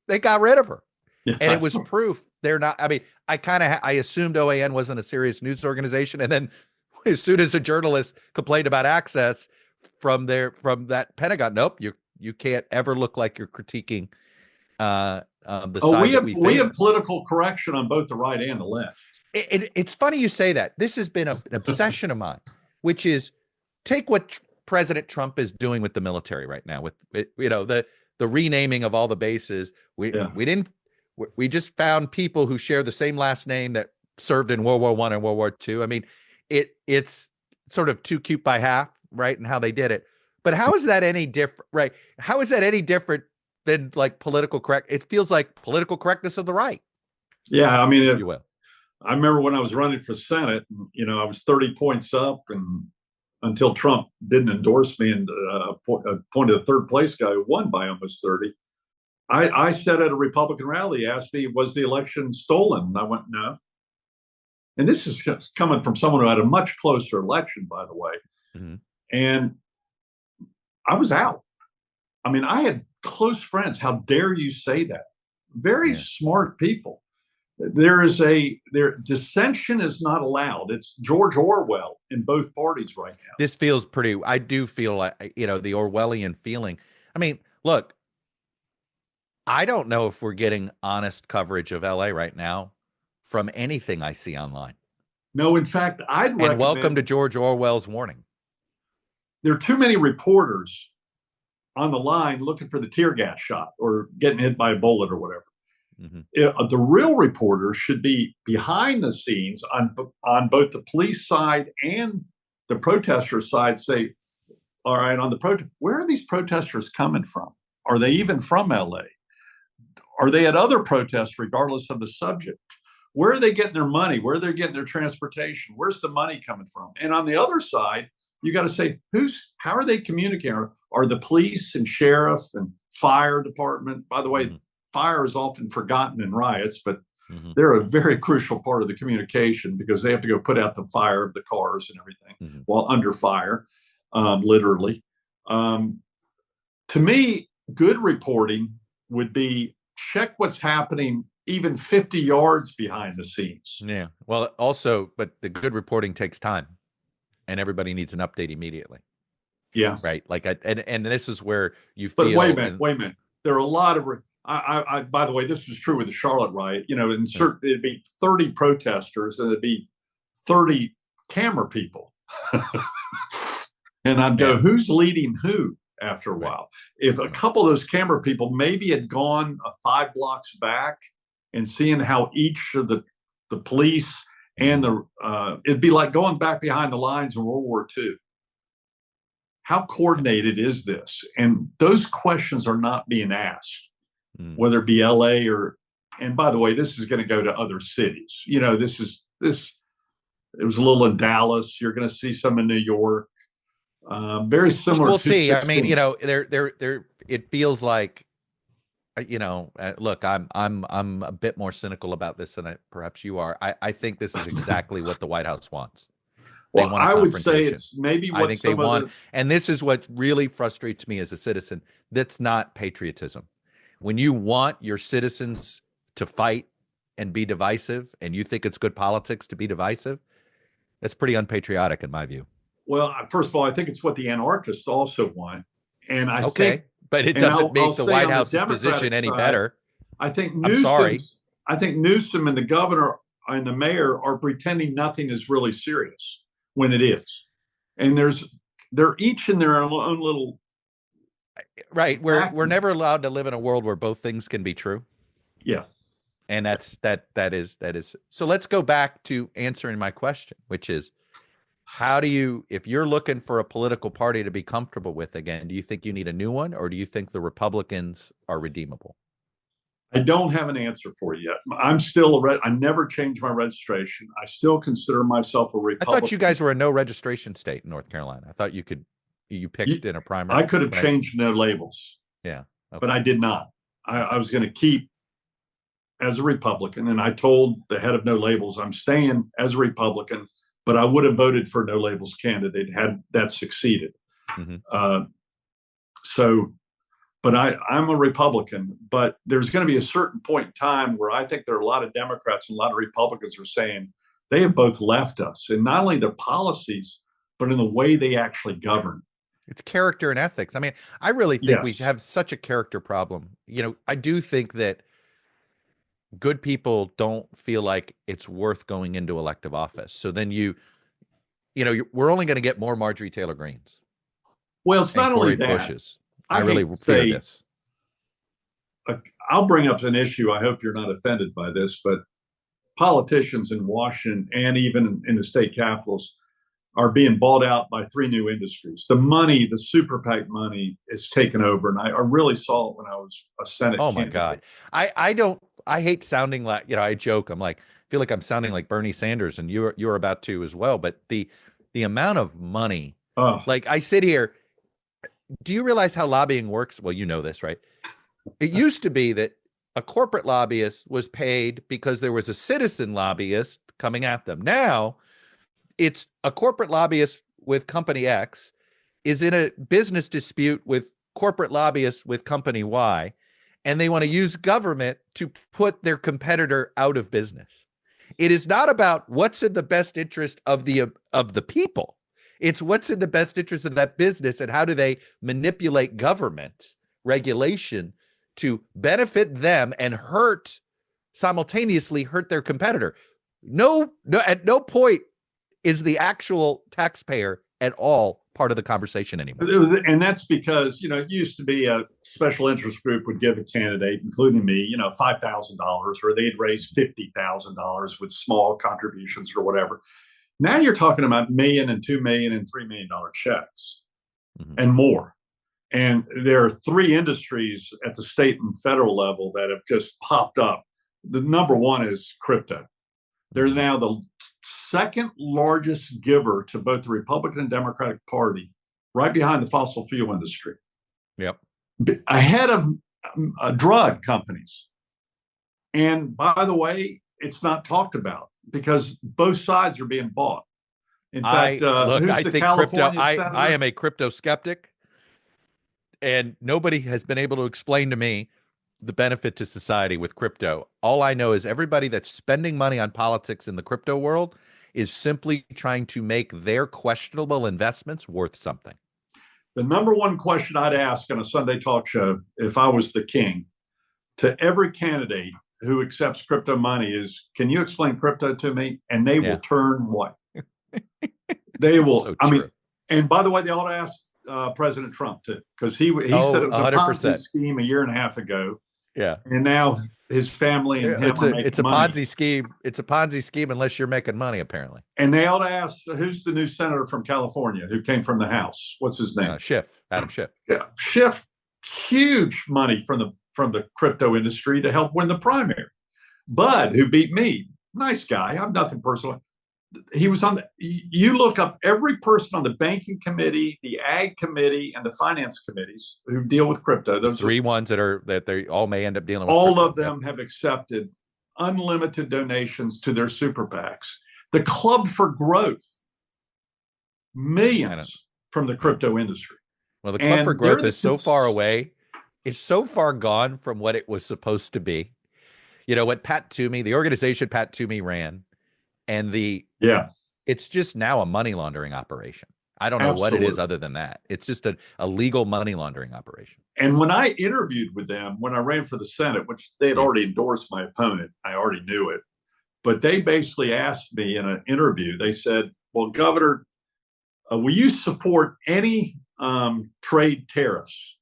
They got rid of her. Yeah, and it was proof they're not. I mean, I assumed OAN wasn't a serious news organization. And then as soon as a journalist complained about access from that Pentagon, nope, you can't ever look like you're critiquing the side we have political correction on both the right and the left. It's funny you say that. This has been an obsession of mine, which is take what President Trump is doing with the military right now, with the renaming of all the bases. We just found people who share the same last name that served in World War I and World War II. I mean, it's sort of too cute by half, right? And how they did it. But how is that any different, right? How is that any different than like political correct? It feels like political correctness of the right. Yeah, I mean, I remember when I was running for Senate, I was 30 points up, and until Trump didn't endorse me and appointed a third place guy who won by almost 30. I said at a Republican rally, he asked me, was the election stolen? And I went, no. And this is coming from someone who had a much closer election, by the way. Mm-hmm. And I was out. I mean, I had close friends. How dare you say that? Very smart people. Dissension is not allowed. It's George Orwell in both parties right now. This feels I do feel like, the Orwellian feeling. I mean, look, I don't know if we're getting honest coverage of LA right now from anything I see online. No, in fact, I'd recommend. And welcome to George Orwell's warning. There are too many reporters on the line looking for the tear gas shot or getting hit by a bullet or whatever. Mm-hmm. The real reporters should be behind the scenes on both the police side and the protester side. Say, all right, on the protest, where are these protesters coming from? Are they even from LA? Are they at other protests, regardless of the subject? Where are they getting their money? Where are they getting their transportation? Where's the money coming from? And on the other side, you got to say, how are they communicating? Are the police and sheriff and fire department, by the way, mm-hmm. Fire is often forgotten in riots, but mm-hmm. they're a very crucial part of the communication because they have to go put out the fire of the cars and everything mm-hmm. while under fire, literally. To me, good reporting would be check what's happening even 50 yards behind the scenes. Yeah. Well, also, but the good reporting takes time and everybody needs an update immediately. Yeah. Right. Like, and this is where you feel. But wait a minute. There are a lot of By the way, this was true with the Charlotte riot. It'd be 30 protesters and it'd be 30 camera people. And I'd go, who's leading who after a while? If a couple of those camera people maybe had gone 5 blocks back and seeing how each of the police and it'd be like going back behind the lines in World War II. How coordinated is this? And those questions are not being asked, whether it be LA and by the way, this is going to go to other cities. It was a little in Dallas. You're going to see some in New York. Very similar. We'll see. I mean, it feels like, look, I'm a bit more cynical about this than perhaps you are. I think this is exactly what the White House wants. Well, I would say it's maybe what I think they want, and this is what really frustrates me as a citizen. That's not patriotism. When you want your citizens to fight and be divisive, and you think it's good politics to be divisive, that's pretty unpatriotic in my view. Well, first of all, I think it's what the anarchists also want, and I think, but it doesn't make the White House's position any better. I think Newsom and the governor and the mayor are pretending nothing is really serious when it is, and they're each in their own little right. We're never allowed to live in a world where both things can be true. Yeah, and that is. So let's go back to answering my question, which is, how do you, if you're looking for a political party to be comfortable with again, do you think you need a new one, or do you think the Republicans are redeemable? I don't have an answer for you yet. I'm still I never changed my registration. I still consider myself a Republican. I thought you guys were a no registration state in North Carolina. I thought you picked in a primary. I could have changed no labels. Yeah. Okay. But I did not. I was going to keep as a Republican, and I told the head of No Labels I'm staying as a Republican, but I would have voted for No Labels candidate had that succeeded. But I'm a Republican, but there's going to be a certain point in time where I think there are a lot of Democrats and a lot of Republicans are saying they have both left us in not only their policies, but in the way they actually govern. It's character and ethics. I mean, I really think we have such a character problem. I do think that good people don't feel like it's worth going into elective office. So then we're only going to get more Marjorie Taylor Greenes. Well, it's not only that. Bushes. I really fear this. I'll bring up an issue. I hope you're not offended by this, but politicians in Washington and even in the state capitals are being bought out by 3 new industries. The money, the super PAC money, is taken over, and I really saw it when I was a Senate candidate. My God, I hate sounding like, I joke. I'm like, feel like I'm sounding like Bernie Sanders, and you're about to as well. But the amount of money, like I sit here. Do you realize how lobbying works? Well, you know this, right? It used to be that a corporate lobbyist was paid because there was a citizen lobbyist coming at them. Now, it's a corporate lobbyist with company X is in a business dispute with corporate lobbyists with company Y, and they want to use government to put their competitor out of business. It is not about what's in the best interest of the people. It's what's in the best interest of that business, and how do they manipulate government regulation to benefit them and simultaneously hurt their competitor. No, at no point is the actual taxpayer at all part of the conversation anymore. And that's because, it used to be a special interest group would give a candidate, including me, $5,000, or they'd raise $50,000 with small contributions or whatever. Now you're talking about $1 million and $2 million and $3 million checks and more. And there are 3 industries at the state and federal level that have just popped up. The number one is crypto. They're now the second largest giver to both the Republican and Democratic Party, right behind the fossil fuel industry. Yep. Ahead of drug companies. And by the way, it's not talked about, because both sides are being bought. In fact, I think crypto. I am a crypto skeptic, and nobody has been able to explain to me the benefit to society with crypto. All I know is everybody that's spending money on politics in the crypto world is simply trying to make their questionable investments worth something. The number one question I'd ask on a Sunday talk show, if I was the king, to every candidate who accepts crypto money is, can you explain crypto to me? And they will turn white. They will. So I true. mean, and by the way, they ought to ask President Trump too, because he said it was 100%. A Ponzi scheme a year and a half ago. Yeah. And now his family and him are making it's a money. Ponzi scheme. It's a Ponzi scheme unless you're making money, apparently. And they ought to ask, who's the new senator from California who came from the House? What's his name? Adam Schiff. Yeah, Schiff. Huge money from the crypto industry to help win the primary. Bud, who beat me, nice guy. I'm nothing personal. He was on you look up every person on the banking committee, the ag committee, and the finance committees who deal with crypto. Those three ones that they all may end up dealing with. All of them have accepted unlimited donations to their super PACs. The Club for Growth, millions from the crypto industry. Well, the Club for Growth is so far away. It's so far gone from what it was supposed to be. You know, what Pat Toomey, the organization Pat Toomey ran, and it's just now a money laundering operation. I don't know what it is other than that. It's just a legal money laundering operation. And when I interviewed with them, when I ran for the Senate, which they had already endorsed my opponent, I already knew it. But they basically asked me in an interview, they said, well, Governor, will you support any trade tariffs?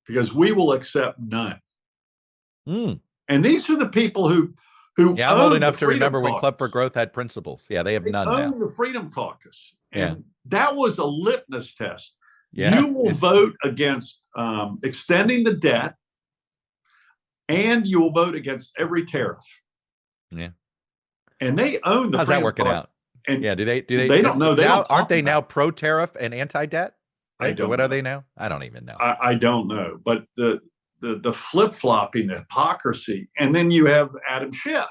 Because we will accept none. And these are the people who I'm old enough to remember when Club for Growth had principles. Yeah, they have none now. The Freedom Caucus. And that was a litmus test. Yeah. You will vote against extending the debt, and you will vote against every tariff. Yeah. And they own the How's Freedom that working Caucus. out? And they don't know. Aren't they now pro-tariff and anti-debt? What are they now? I don't even know. I don't know. But the flip-flopping, the hypocrisy, and then you have Adam Schiff.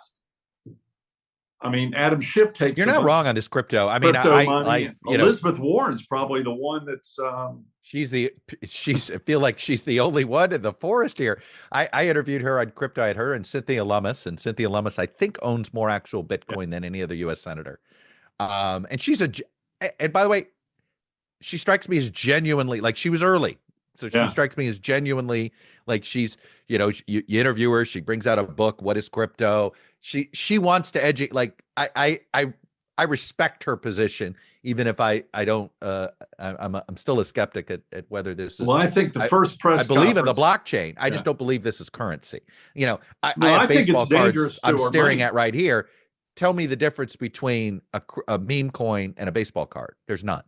I mean, Adam Schiff takes. You're not wrong on this crypto. I mean, Elizabeth Warren's probably the one that's. I feel like she's the only one in the forest here. I interviewed her on crypto. I had her and Cynthia Lummis, I think owns more actual Bitcoin than any other U.S. senator. And she's and by the way, she strikes me as genuinely, like, she was early. So she strikes me as genuinely like she's, you interview her, she brings out a book, What is Crypto? She wants to educate. Like, I respect her position, even if I don't, I'm still a skeptic at whether this is. Well, I think the first press I believe in the blockchain. I just don't believe this is currency. I have baseball cards I'm staring at right here. Tell me the difference between a meme coin and a baseball card. There's none.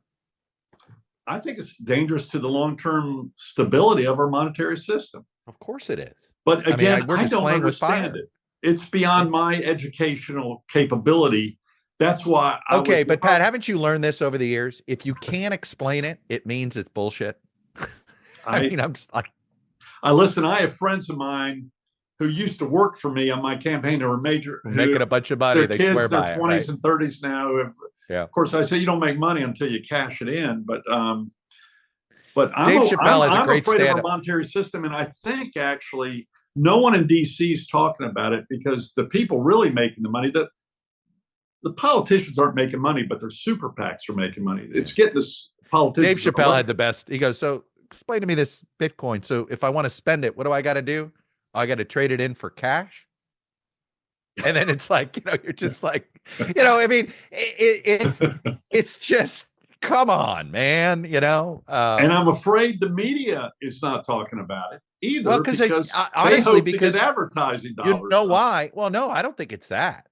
I think it's dangerous to the long-term stability of our monetary system. Of course it is. But again, I don't understand it. It's beyond my educational capability. That's why. But Pat, haven't you learned this over the years? If you can't explain it, it means it's bullshit. I listen. I have friends of mine who used to work for me on my campaign who were making a bunch of money. They swear by it. 20s and 30s now. Of course, I say you don't make money until you cash it in. But I'm Chappelle has a great afraid of our monetary system, and I think actually no one in D.C. is talking about it because the people really making the money, the politicians aren't making money, but their super PACs are making money. It's getting this politicians. Dave Chappelle had the best. He goes, so explain to me this Bitcoin. So if I want to spend it, what do I got to do? I got to trade it in for cash. And then it's like, you're just like, I mean, it's just, come on, man, and I'm afraid the media is not talking about it either. Well, honestly, because advertising dollars. You know why? Well, no, I don't think it's that.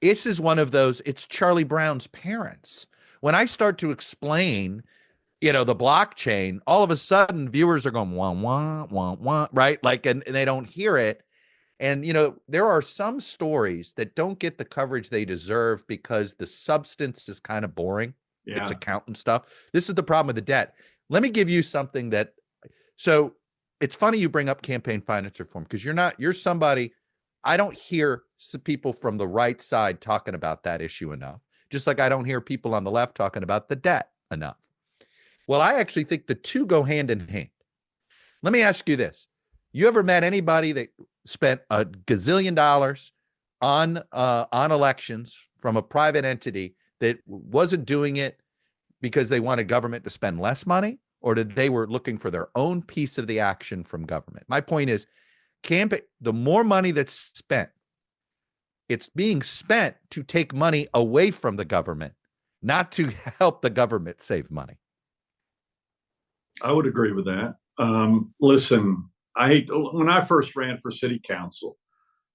This is one of those, it's Charlie Brown's parents. When I start to explain, the blockchain, all of a sudden viewers are going, wah, wah, wah, wah, right? Like, and they don't hear it. And, there are some stories that don't get the coverage they deserve because the substance is kind of boring. Yeah. It's accountant stuff. This is the problem with the debt. Let me give you something so it's funny you bring up campaign finance reform because you're somebody, I don't hear people from the right side talking about that issue enough. Just like I don't hear people on the left talking about the debt enough. Well, I actually think the two go hand in hand. Let me ask you this. You ever met anybody that spent a gazillion dollars on elections from a private entity that wasn't doing it because they wanted government to spend less money, or they were looking for their own piece of the action from government? My point is, the more money that's spent, it's being spent to take money away from the government, not to help the government save money. I would agree with that. Listen, when I first ran for city council,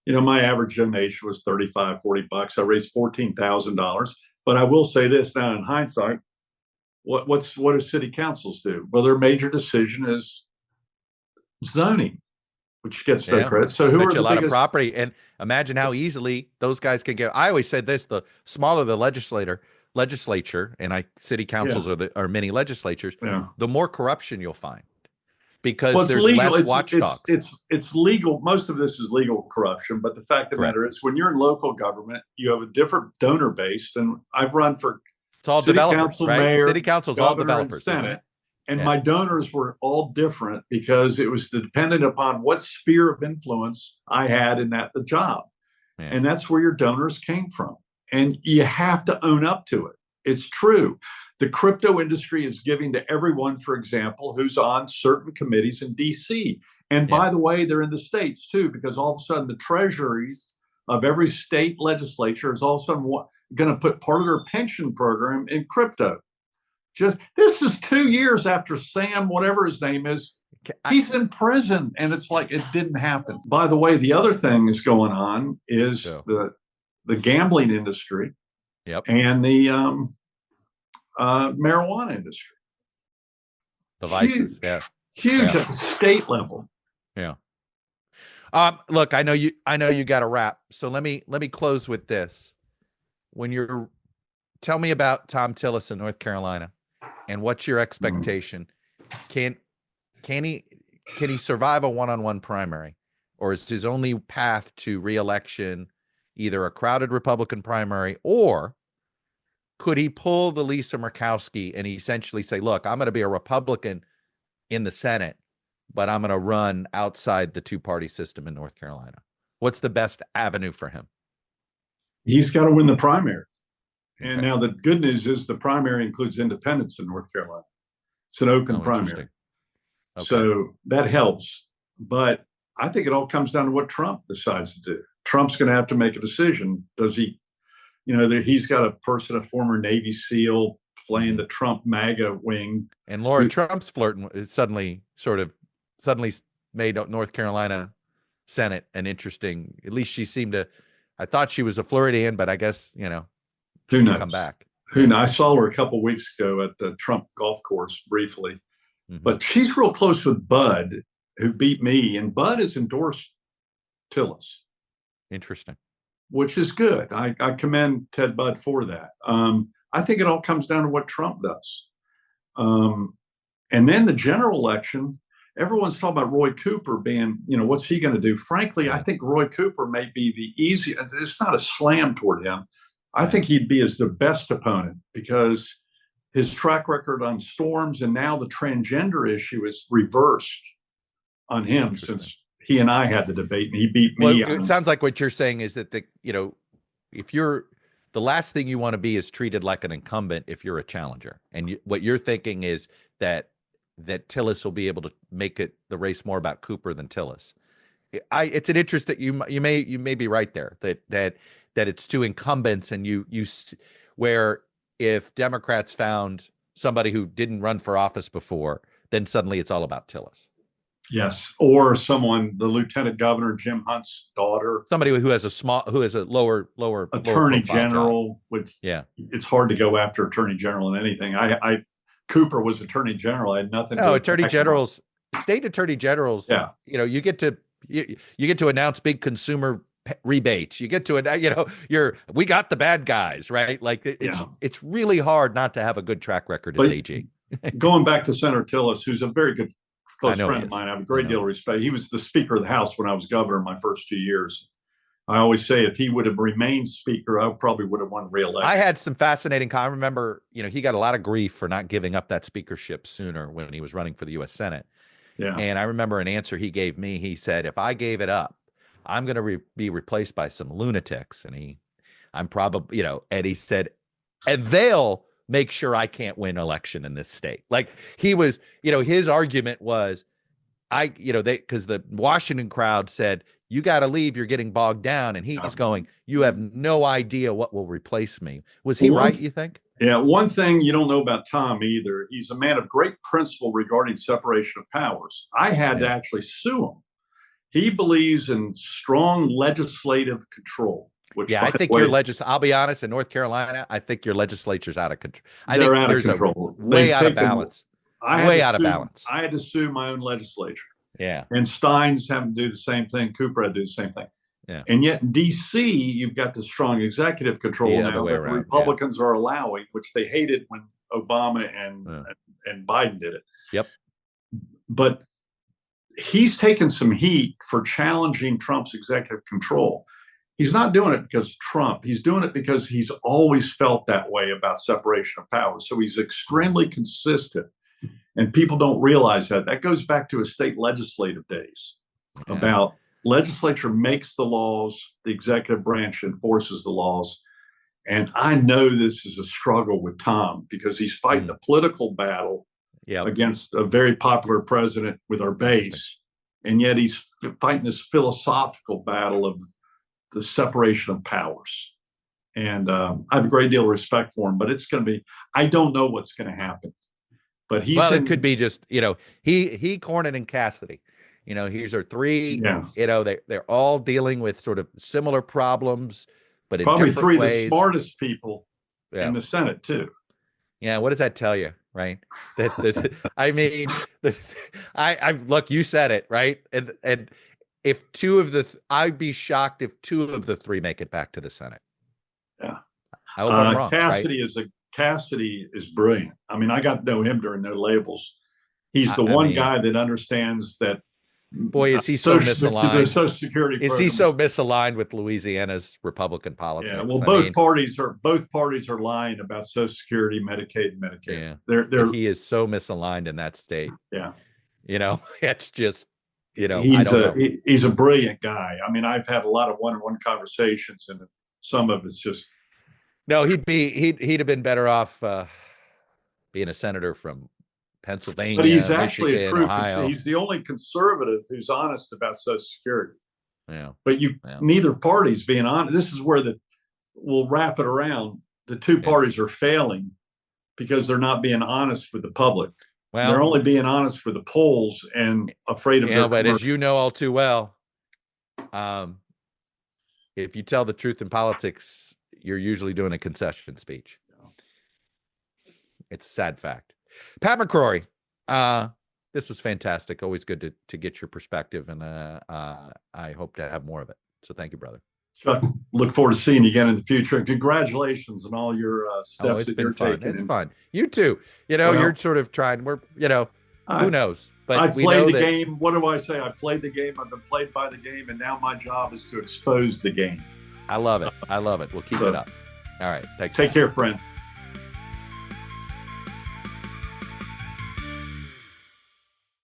my average donation was $35-40. I raised $14,000. But I will say this now in hindsight, what do city councils do? Well, their major decision is zoning, which gets no credit. So who are the lot biggest... of property? And imagine how easily those guys can get. I always said this: the smaller the legislature, and city councils are mini legislatures, the more corruption you'll find, because there's legal. less watchdogs. It's legal. Most of this is legal corruption, but the fact of the matter is, when you're in local government, you have a different donor base. And I've run for city council, right? mayor, city council's all developers, and Senate. And my donors were all different because it was dependent upon what sphere of influence I had in the job. Yeah. And that's where your donors came from. And you have to own up to it. It's true. The crypto industry is giving to everyone, for example, who's on certain committees in DC. And by the way, they're in the states too, because all of a sudden the treasuries of every state legislature is all of a sudden going to put part of their pension program in crypto. This is 2 years after Sam, whatever his name is, he's in prison, and it's like it didn't happen. By the way, the other thing that's going on is the gambling industry, and the marijuana industry. The vices, huge at the state level. Yeah. Look, I know you got to wrap, so let me close with this. Tell me about Thom Tillis in North Carolina. And what's your expectation? Can he survive a one-on-one primary, or is his only path to re-election either a crowded Republican primary, or could he pull the Lisa Murkowski and essentially say, look, I'm going to be a Republican in the Senate, but I'm going to run outside the two-party system in North Carolina? What's the best avenue for him? He's got to win the primary. And now the good news is the primary includes independents in North Carolina. It's an open primary. So that helps. But I think it all comes down to what Trump decides to do. Trump's going to have to make a decision. Does he, he's got a former Navy SEAL playing the Trump MAGA wing. And Laura Trump's flirting suddenly made North Carolina Senate an interesting, at least she seemed to, I thought she was a Floridian, but I guess, who knows? Come back. Who knows? I saw her a couple of weeks ago at the Trump golf course briefly, but she's real close with Bud, who beat me, and Bud has endorsed Tillis. Interesting. Which is good. I commend Ted Budd for that. I think it all comes down to what Trump does. And then the general election, everyone's talking about Roy Cooper being, what's he going to do? Frankly, I think Roy Cooper may be the easiest. It's not a slam toward him. I think he'd be the best opponent because his track record on storms and now the transgender issue is reversed on him since he and I had the debate and he beat me. Well, it sounds like what you're saying is that if you're the last thing you want to be is treated like an incumbent if you're a challenger. And what you're thinking is that Tillis will be able to make the race more about Cooper than Tillis. It's an interest that you may be right there that it's two incumbents, and where if Democrats found somebody who didn't run for office before, then suddenly it's all about Tillis. Yes, or the Lieutenant Governor Jim Hunt's daughter, somebody who has a lower Attorney General. Which it's hard to go after Attorney General in anything. Cooper was Attorney General. I had nothing. No, Attorney Generals, state Attorney Generals. Yeah, you get to announce big consumer rebates. You get to we got the bad guys, right? Like it's really hard not to have a good track record as AG. Going back to Senator Tillis, who's a very good close friend of mine, I have a great deal of respect. He was the Speaker of the House when I was governor in my first 2 years. I always say if he would have remained Speaker, I probably would have won re-election. I had some fascinating. I remember, he got a lot of grief for not giving up that speakership sooner when he was running for the U.S. Senate. Yeah, and I remember an answer he gave me. He said, "If I gave it up, I'm going to be replaced by some lunatics." And I'm probably, and he said, and they'll make sure I can't win election in this state. Like he was, his argument was, because the Washington crowd said, you got to leave, you're getting bogged down. And he's going, you have no idea what will replace me. Was he right, you think? Yeah. One thing you don't know about Tom either, he's a man of great principle regarding separation of powers. I had to actually sue him. He believes in strong legislative control. Which, I think I'll be honest, in North Carolina, I think your legislature's out of control. They're out of control. Way out of balance. Way out of balance. I had to sue my own legislature. Yeah. And Stein's having to do the same thing. Cooper had to do the same thing. Yeah. And yet in D.C., you've got the strong executive control now that the Republicans are allowing, which they hated when Obama and Biden did it. Yep. But he's taken some heat for challenging Trump's executive control. He's not doing it because of Trump. He's doing it because he's always felt that way about separation of powers. So he's extremely consistent. And people don't realize that. That goes back to his state legislative days about legislature makes the laws, the executive branch enforces the laws. And I know this is a struggle with Tom because he's fighting a political battle against a very popular president with our base. And yet he's fighting this philosophical battle of the separation of powers. And I have a great deal of respect for him, but it's going to be, I don't know what's going to happen. But it could be just, he, Cornyn, and Cassidy, these are three, they're all dealing with sort of similar problems, but in probably different three ways. Of the smartest people in the Senate too. Yeah. What does that tell you? Right. I mean, look, you said it, right. And if I'd be shocked if two of the three make it back to the Senate. Yeah. I hope I'm wrong. Cassidy is brilliant. I mean, I got to know him during No Labels. He's the one guy that understands that. Boy, is he so misaligned. The Social Security program. Is he so misaligned with Louisiana's Republican politics? Yeah, well, both parties are lying about Social Security, Medicaid, and Medicare. Yeah, he is so misaligned in that state. Yeah, it's just he's a brilliant guy. I mean, I've had a lot of one-on-one conversations, and some of it's just. No, he'd have been better off being a senator from Pennsylvania. But he's actually Michigan, Ohio. He's the only conservative who's honest about Social Security. Yeah. But neither party's being honest. This is where we'll wrap it around. The two parties are failing because they're not being honest with the public. Well, they're only being honest with the polls and afraid of their but as you know all too well, if you tell the truth in politics, you're usually doing a concession speech. It's a sad fact. Pat McCrory, this was fantastic. Always good to get your perspective, and I hope to have more of it. So thank you, brother. Chuck, look forward to seeing you again in the future. And congratulations on all your steps that you're taking. It's fun. You too. You're sort of trying. We're, who knows? But I played the game. What do I say? I played the game. I've been played by the game, and now my job is to expose the game. I love it. We'll keep it up. All right. Take care, friend.